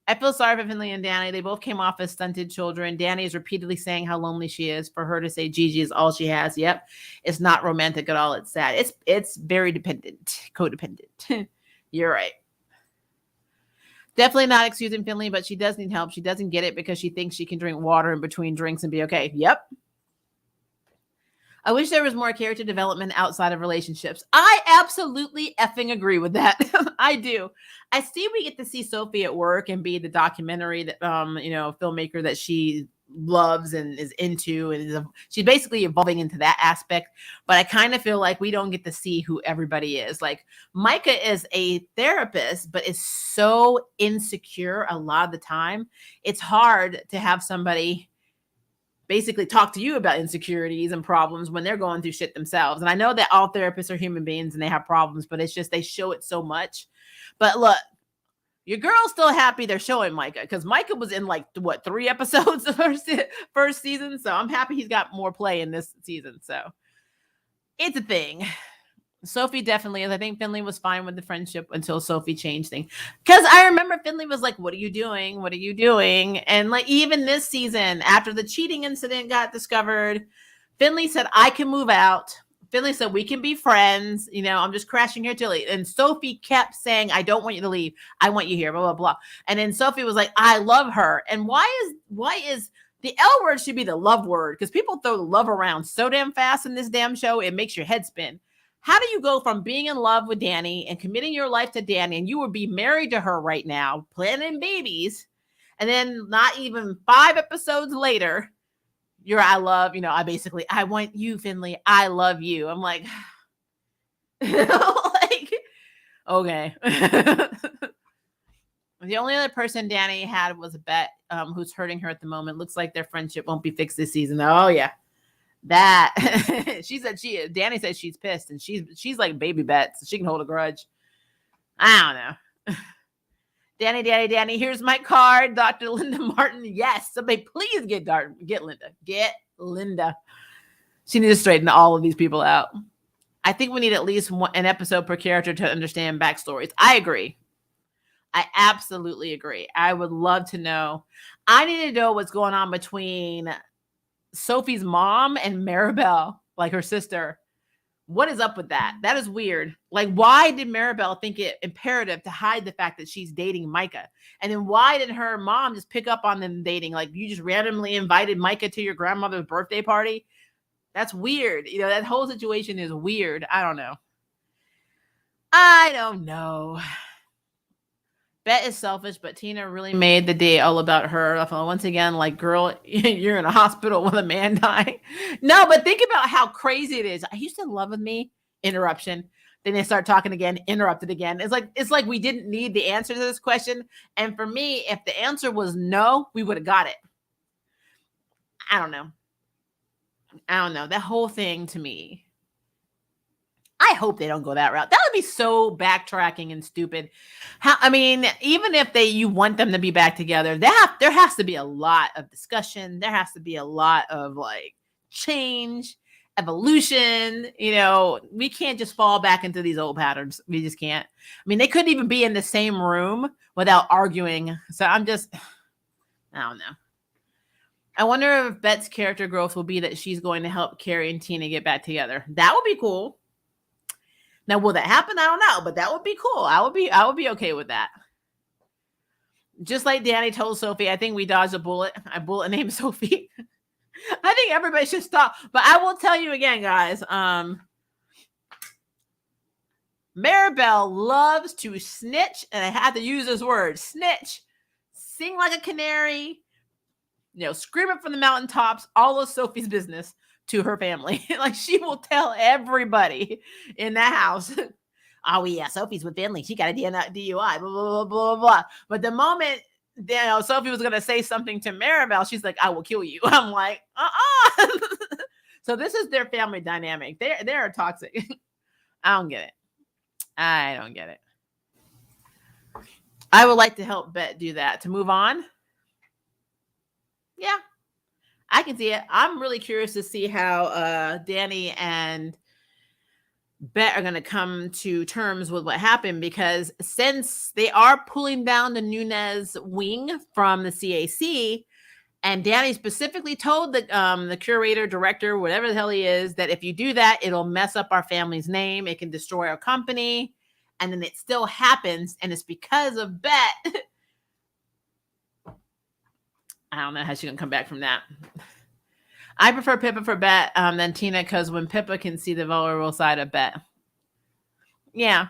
I feel sorry for Finley and Danny. They both came off as stunted children. Danny is repeatedly saying how lonely she is. For her to say Gigi is all she has, yep, it's not romantic at all. It's sad. It's very codependent. You're right. Definitely not excusing Finley, but she does need help. She doesn't get it because she thinks she can drink water in between drinks and be okay. Yep. I wish there was more character development outside of relationships. I absolutely effing agree with that. I do. I see we get to see Sophie at work and be the documentary that, filmmaker that she loves and is into, and she's basically evolving into that aspect. But I kind of feel like we don't get to see who everybody is. Like Micah is a therapist, but is so insecure a lot of the time. It's hard to have somebody basically talk to you about insecurities and problems when they're going through shit themselves. And I know that all therapists are human beings and they have problems, but it's just they show it so much. But look, your girl's still happy they're showing Micah because Micah was in 3 episodes of first season. So I'm happy he's got more play in this season. So it's a thing. Sophie definitely is. I think Finley was fine with the friendship until Sophie changed things. Because I remember Finley was like, what are you doing? What are you doing? And even this season, after the cheating incident got discovered, Finley said, I can move out. Finley said, we can be friends. I'm just crashing here till. And Sophie kept saying, I don't want you to leave. I want you here, blah, blah, blah. And then Sophie was like, I love her. And why is the L word should be the love word? Because people throw the love around so damn fast in this damn show, it makes your head spin. How do you go from being in love with Danny and committing your life to Danny, and you would be married to her right now, planning babies, and then not even 5 episodes later, I want you, Finley. I love you. I'm like, okay. The only other person Danny had was Bet, who's hurting her at the moment. Looks like their friendship won't be fixed this season. Oh, yeah. That Danny said she's pissed and she's like baby Bet, so she can hold a grudge. I don't know. Danny, here's my card. Dr. Linda Martin. Yes, somebody please get Linda. Get Linda. She needs to straighten all of these people out. I think we need at least an episode per character to understand backstories. I agree. I absolutely agree. I would love to know. I need to know what's going on between Sophie's mom and Maribel, like her sister. What is up with that? That is weird. Like, why did Maribel think it imperative to hide the fact that she's dating Micah? And then why did her mom just pick up on them dating? Like, you just randomly invited Micah to your grandmother's birthday party? That's weird. That whole situation is weird. I don't know. I don't know. Bet is selfish, but Tina really made the day all about her. Once again, like, girl, you're in a hospital with a man dying. No, but think about how crazy it is. Are you still in love with me? Interruption. Then they start talking again, interrupted again. It's like we didn't need the answer to this question. And for me, if the answer was no, we would have got it. I don't know. That whole thing to me. I hope they don't go that route. That would be so backtracking and stupid. Even if you want them to be back together, there has to be a lot of discussion. There has to be a lot of like change, evolution. We can't just fall back into these old patterns. We just can't. They couldn't even be in the same room without arguing. So I don't know. I wonder if Bet's character growth will be that she's going to help Carrie and Tina get back together. That would be cool. Now, will that happen? I don't know, but that would be cool. I would be okay with that. Just like Danny told Sophie, I think we dodged a bullet. A bullet named Sophie. I think everybody should stop. But I will tell you again, guys. Maribel loves to snitch, and I had to use this word, snitch. Sing like a canary. Screaming from the mountaintops, all of Sophie's business to her family. Like, she will tell everybody in that house, oh yeah, Sophie's with Finley. She got a DUI, blah, blah, blah, blah, blah. But the moment Sophie was going to say something to Maribel, she's like, I will kill you. I'm like, So this is their family dynamic. They are toxic. I don't get it. I would like to help Bet do that. To move on. Yeah, I can see it. I'm really curious to see how Danny and Bet are going to come to terms with what happened, because since they are pulling down the Nunez wing from the CAC, and Danny specifically told the curator, director, whatever the hell he is, that if you do that, it'll mess up our family's name. It can destroy our company. And then it still happens. And it's because of Bet. I don't know how she's going to come back from that. I prefer Pippa for Bet than Tina, because when Pippa can see the vulnerable side of Bet. Yeah.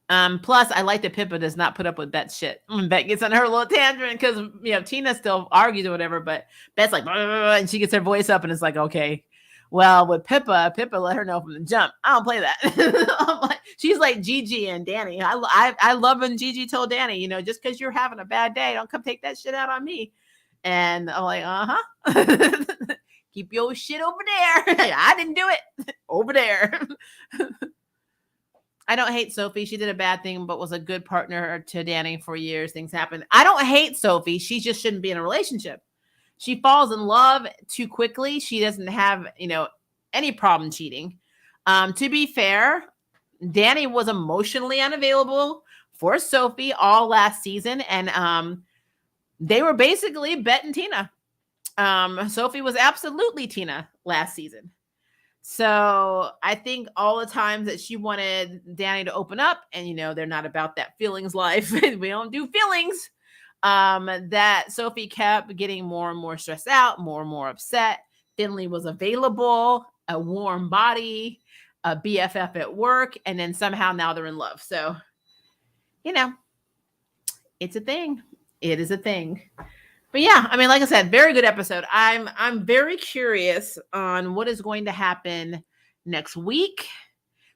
Plus, I like that Pippa does not put up with Bet's shit. When Bet gets on her little tangent, because, Tina still argues or whatever, but Bet's like, blah, blah, blah, and she gets her voice up, and it's like, okay. Well, with Pippa let her know from the jump. I don't play that. She's like Gigi and Danny. I love when Gigi told Danny, just because you're having a bad day, don't come take that shit out on me. And I'm like, keep your shit over there. I didn't do it. Over there. I don't hate Sophie. She did a bad thing, but was a good partner to Danny for years. Things happen. I don't hate Sophie. She just shouldn't be in a relationship. She falls in love too quickly. She doesn't have, any problem cheating. To be fair, Danny was emotionally unavailable for Sophie all last season. And they were basically Bet and Tina. Sophie was absolutely Tina last season. So I think all the times that she wanted Danny to open up, and they're not about that feelings life. We don't do feelings. That Sophie kept getting more and more stressed out, more and more upset. Finley was available, a warm body, a BFF at work, and then somehow now they're in love. So, it's a thing. It is a thing. But yeah, like I said, very good episode. I'm very curious on what is going to happen next week,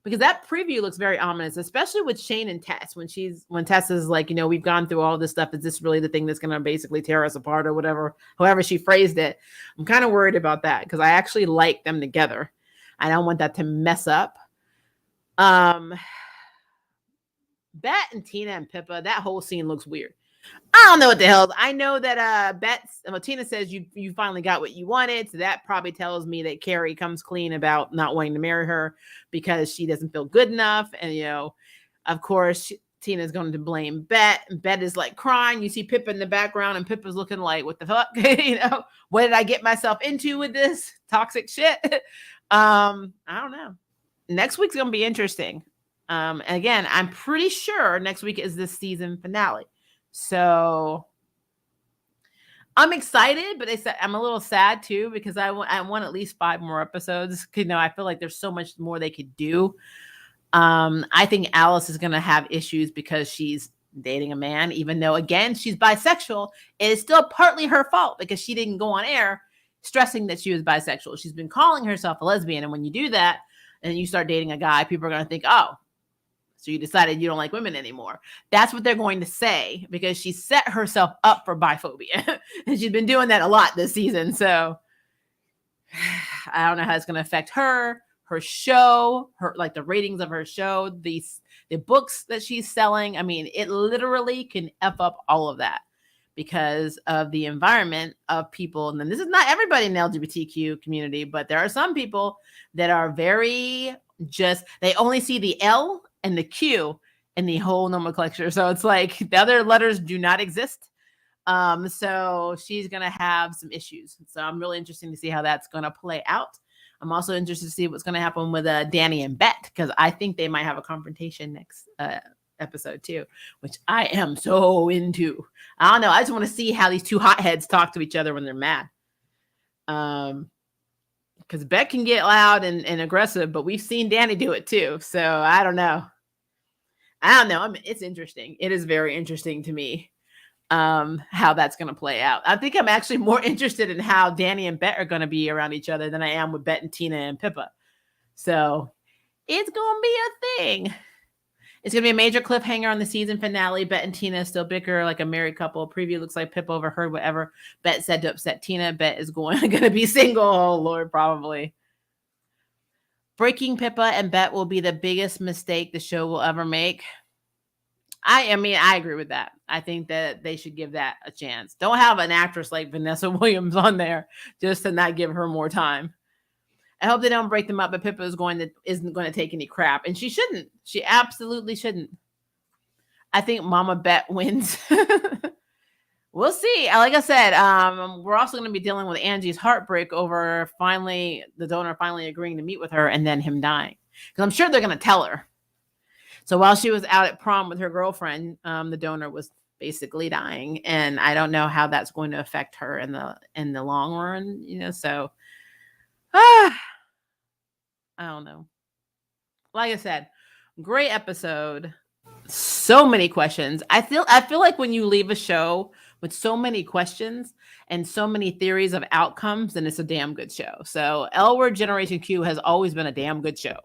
because that preview looks very ominous, especially with Shane and Tess. When Tess is like, we've gone through all this stuff. Is this really the thing that's going to basically tear us apart or whatever, however she phrased it? I'm kind of worried about that, because I actually like them together. I don't want that to mess up. Bet and Tina and Pippa, that whole scene looks weird. I don't know what the hell. I know that Tina says you finally got what you wanted. So that probably tells me that Carrie comes clean about not wanting to marry her because she doesn't feel good enough. And, of course, Tina's going to blame Bet. Bet is like crying. You see Pippa in the background, and Pippa's looking like, what the fuck? What did I get myself into with this toxic shit? I don't know. Next week's going to be interesting. And again, I'm pretty sure next week is the season finale. So I'm excited, but I'm a little sad too, because I want at least 5 more episodes. I feel like there's so much more they could do. I think Alice is going to have issues because she's dating a man, even though, again, she's bisexual. It is still partly her fault because she didn't go on air stressing that she was bisexual. She's been calling herself a lesbian. And when you do that and you start dating a guy, people are going to think, oh, so you decided you don't like women anymore. That's what they're going to say because she set herself up for biphobia. And she's been doing that a lot this season. So I don't know how it's going to affect her show, like the ratings of her show, the books that she's selling. I mean, it literally can F up all of that because of the environment of people. And then this is not everybody in the LGBTQ community, but there are some people that are very they only see the L and the Q in the whole nomenclature. So it's like the other letters do not exist. So she's going to have some issues. So I'm really interested to see how that's going to play out. I'm also interested to see what's going to happen with Danny and Bet, because I think they might have a confrontation next episode too, which I am so into. I don't know. I just want to see how these two hotheads talk to each other when they're mad. Because Bet can get loud and aggressive, but we've seen Danny do it too. So I don't know. I mean, it's interesting. It is very interesting to me. How that's going to play out. I think I'm actually more interested in how Danny and Bet are going to be around each other than I am with Bet and Tina and Pippa. So it's going to be a thing. It's going to be a major cliffhanger on the season finale. Bet and Tina still bicker like a married couple. Preview looks like Pippa overheard whatever Bet said to upset Tina. Bet is going to be single. Oh, Lord, probably. Breaking Pippa and Bet will be the biggest mistake the show will ever make. I mean, I agree with that. I think that they should give that a chance. Don't have an actress like Vanessa Williams on there just to not give her more time. I hope they don't break them up, but Pippa isn't going to take any crap, and she shouldn't. She absolutely shouldn't. I think Mama Bet wins. We'll see. Like I said, we're also going to be dealing with Angie's heartbreak over the donor finally agreeing to meet with her and then him dying, because I'm sure they're going to tell her. So while she was out at prom with her girlfriend, the donor was basically dying, and I don't know how that's going to affect her in the long run, So, I don't know. Like I said, great episode. So many questions. I feel like when you leave a show with so many questions and so many theories of outcomes, then it's a damn good show. So LWORD Generation Q has always been a damn good show.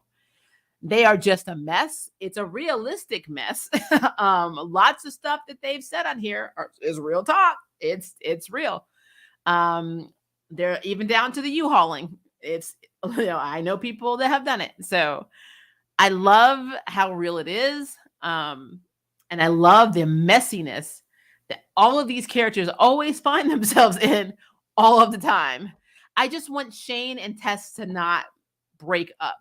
They are just a mess. It's a realistic mess. Lots of stuff that they've said on here is real talk. It's real. They're even down to the U-hauling. I know people that have done it. So I love how real it is. And I love the messiness that all of these characters always find themselves in all of the time. I just want Shane and Tess to not break up.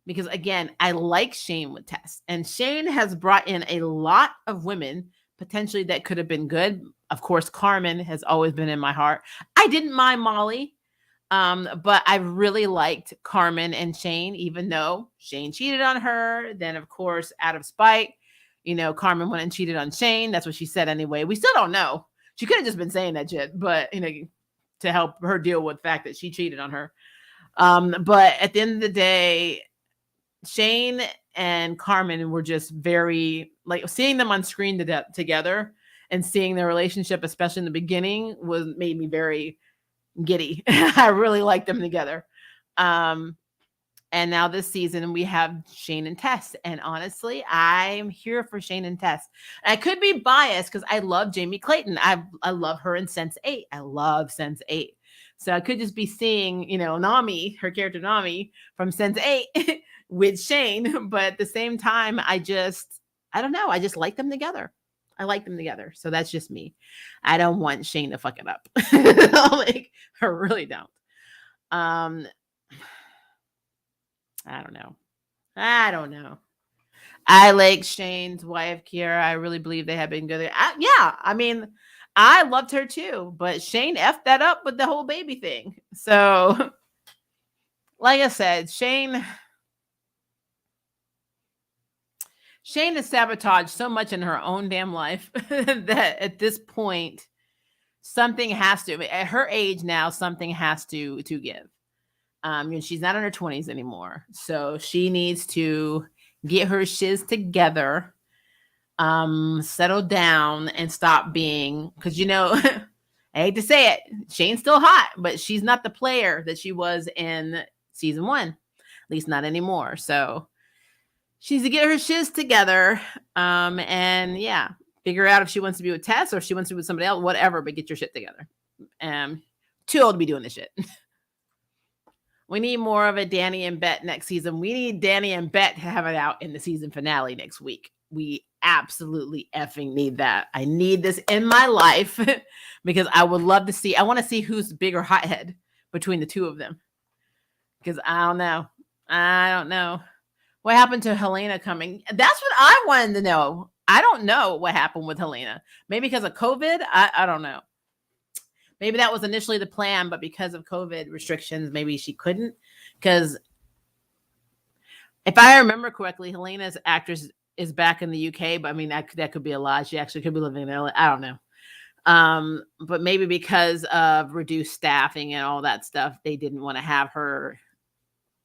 Because again, I like Shane with Tess, and Shane has brought in a lot of women potentially that could have been good. Of course, Carmen has always been in my heart. I didn't mind Molly, but I really liked Carmen and Shane, even though Shane cheated on her. Then, of course, out of spite, Carmen went and cheated on Shane. That's what she said anyway. We still don't know. She could have just been saying that shit, but to help her deal with the fact that she cheated on her. But at the end of the day, Shane and Carmen were just very, like, seeing them on screen together and seeing their relationship, especially in the beginning, made me very giddy. I really liked them together. And now this season we have Shane and Tess, and honestly, I'm here for Shane and Tess. And I could be biased because I love Jamie Clayton. I love her in Sense8. I love Sense8. So I could just be seeing, Nami, her character Nami from Sense8 with Shane. But at the same time, I don't know. I just like them together. I like them together. So that's just me. I don't want Shane to fuck it up. I really don't. I don't know. I like Shane's wife, Kiara. I really believe they have been good. I mean, I loved her too, but Shane effed that up with the whole baby thing. So, like I said, Shane has sabotaged so much in her own damn life that at this point, something has to. At her age now, something has to give. She's not in her 20s anymore, so she needs to get her shiz together, settle down, and stop being, because I hate to say it, Shane's still hot, but she's not the player that she was in season 1, at least not anymore. So she needs to get her shiz together, and yeah, figure out if she wants to be with Tess or if she wants to be with somebody else, whatever, but get your shit together. Too old to be doing this shit. We need more of a Danny and Bet next season. We need Danny and Bet to have it out in the season finale next week. We absolutely effing need that. I need this in my life because I would love to see. I want to see who's bigger hothead between the two of them. Because I don't know. What happened to Helena coming? That's what I wanted to know. I don't know what happened with Helena. Maybe because of COVID? I don't know. Maybe that was initially the plan, but because of COVID restrictions, maybe she couldn't. Because if I remember correctly, Helena's actress is back in the UK, but I mean, that could be a lie. She actually could be living in LA. I don't know. But maybe because of reduced staffing and all that stuff, they didn't want to have her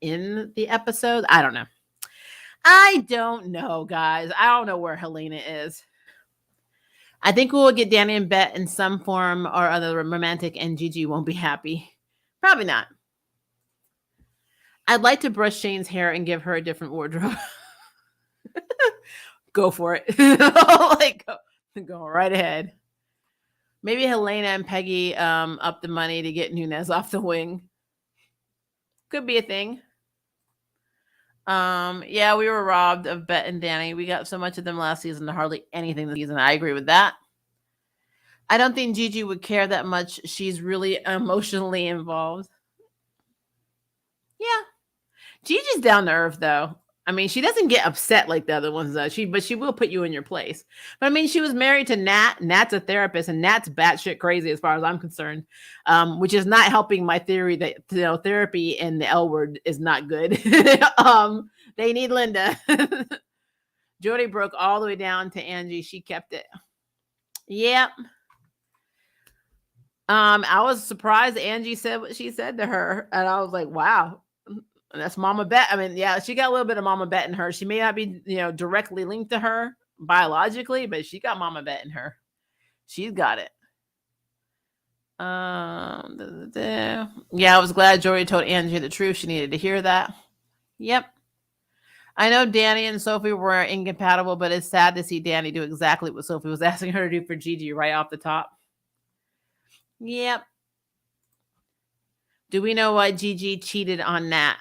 in the episode. I don't know. I don't know, guys. I don't know where Helena is. I think we'll get Danny and Bet in some form or other romantic, and Gigi won't be happy. Probably not. I'd like to brush Shane's hair and give her a different wardrobe. Go for it. Go right ahead. Maybe Helena and Peggy up the money to get Nunez off the wing. Could be a thing. Yeah, we were robbed of Bet and Danny. We got so much of them last season to hardly anything this season. I agree with that. I don't think Gigi would care that much. She's really emotionally involved. Yeah. Gigi's down to earth, though. I mean, she doesn't get upset like the other ones, though. But she will put you in your place. But I mean, she was married to Nat. Nat's a therapist, and Nat's batshit crazy as far as I'm concerned, which is not helping my theory that therapy in the L word is not good. They need Linda. Jody broke all the way down to Angie. She kept it. Yep. I was surprised Angie said what she said to her, and I was like, wow. That's Mama Bet. I mean, yeah, she got a little bit of Mama Bet in her. She may not be, directly linked to her biologically, but she got Mama Bet in her. She's got it. Yeah, I was glad Jory told Angie the truth. She needed to hear that. Yep. I know Danny and Sophie were incompatible, but it's sad to see Danny do exactly what Sophie was asking her to do for Gigi right off the top. Yep. Do we know why Gigi cheated on Nat?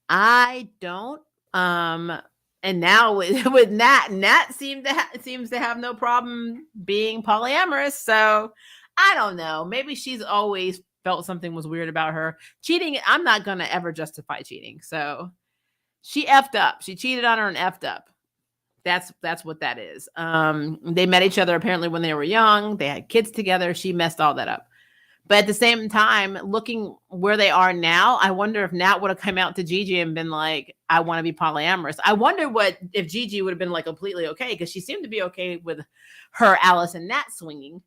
I don't. And now with Nat seems to have no problem being polyamorous. So I don't know. Maybe she's always felt something was weird about her. Cheating, I'm not gonna ever justify cheating. So she effed up. She cheated on her and effed up. That's what that is. They met each other apparently when they were young. They had kids together. She messed all that up. But at the same time, looking where they are now, I wonder if Nat would have come out to Gigi and been like, I want to be polyamorous. I wonder if Gigi would have been like completely okay, because she seemed to be okay with her, Alice, and Nat swinging.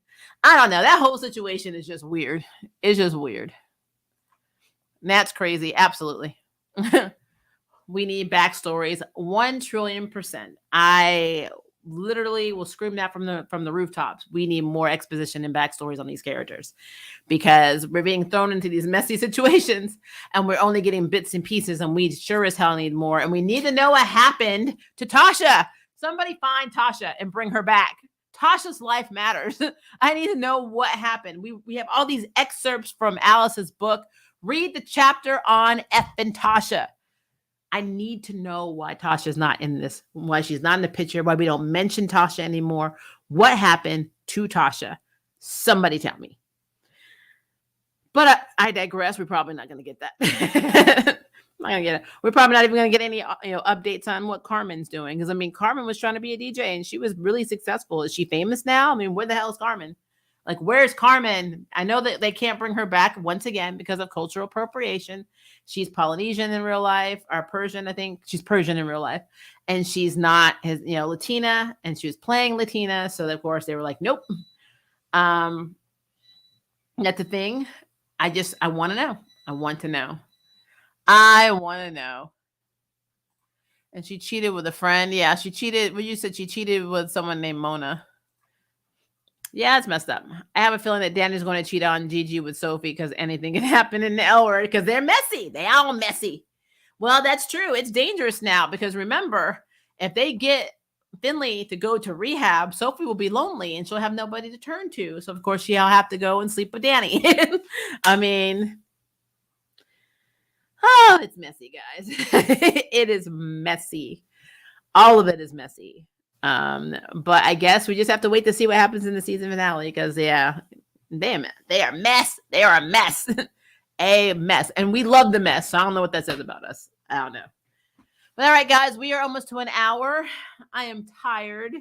I don't know. That whole situation is just weird. It's just weird. Nat's crazy. Absolutely. We need backstories 1,000,000,000%. I literally will scream that from the rooftops. We need more exposition and backstories on these characters, because we're being thrown into these messy situations and we're only getting bits and pieces, and we sure as hell need more. And we need to know what happened to Tasha. Somebody find Tasha and bring her back. Tasha's life matters. I need to know what happened. We have all these excerpts from Alice's book. Read the chapter on effing Tasha. I need to know why Tasha's not in this, why she's not in the picture, why we don't mention Tasha anymore. What happened to Tasha? Somebody tell me. But I digress. We're probably not going to get that. I'm not going to get it. We're probably not even going to get any updates on what Carmen's doing. Because, I mean, Carmen was trying to be a DJ and she was really successful. Is she famous now? I mean, where the hell is Carmen? Like, where's Carmen? I know that they can't bring her back once again because of cultural appropriation. She's Polynesian in real life, or Persian, I think. She's Persian in real life. And she's not, Latina, and she was playing Latina. So, of course, they were like, nope. That's the thing. I want to know. I want to know. And she cheated with a friend. Yeah, she cheated. Well, you said she cheated with someone named Mona. Yeah, it's messed up. I have a feeling that Danny's going to cheat on Gigi with Sophie because anything can happen in the L word because they're messy. They all messy. Well, that's true. It's dangerous now because remember, if they get Finley to go to rehab, Sophie will be lonely and she'll have nobody to turn to. So, of course, she'll have to go and sleep with Danny. I mean, oh, it's messy, guys. It is messy. All of it is messy. But I guess we just have to wait to see what happens in the season finale because, yeah, damn it. They are a mess. They are a mess. A mess. And we love the mess. So I don't know what that says about us. I don't know. But all right, guys, we are almost to an hour. I am tired.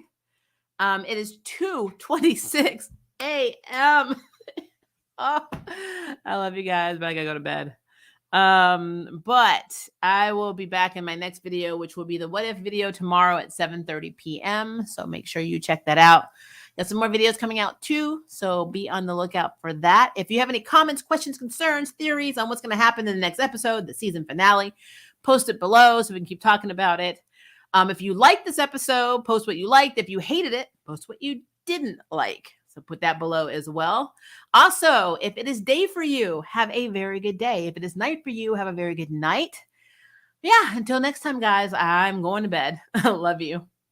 It is 2:26 a.m. Oh, I love you guys, but I gotta go to bed. But I will be back in my next video, which will be the what if video tomorrow at 7:30 p.m. So make sure you check that out. There's some more videos coming out too, so be on the lookout for that. If you have any comments, questions, concerns, theories on what's going to happen in the next episode, the season finale, post it below so we can keep talking about it. If you liked this episode, post what you liked. If you hated it, post what you didn't like. So put that below as well. Also, if it is day for you, have a very good day. If it is night for you, have a very good night. Yeah, until next time, guys, I'm going to bed. Love you.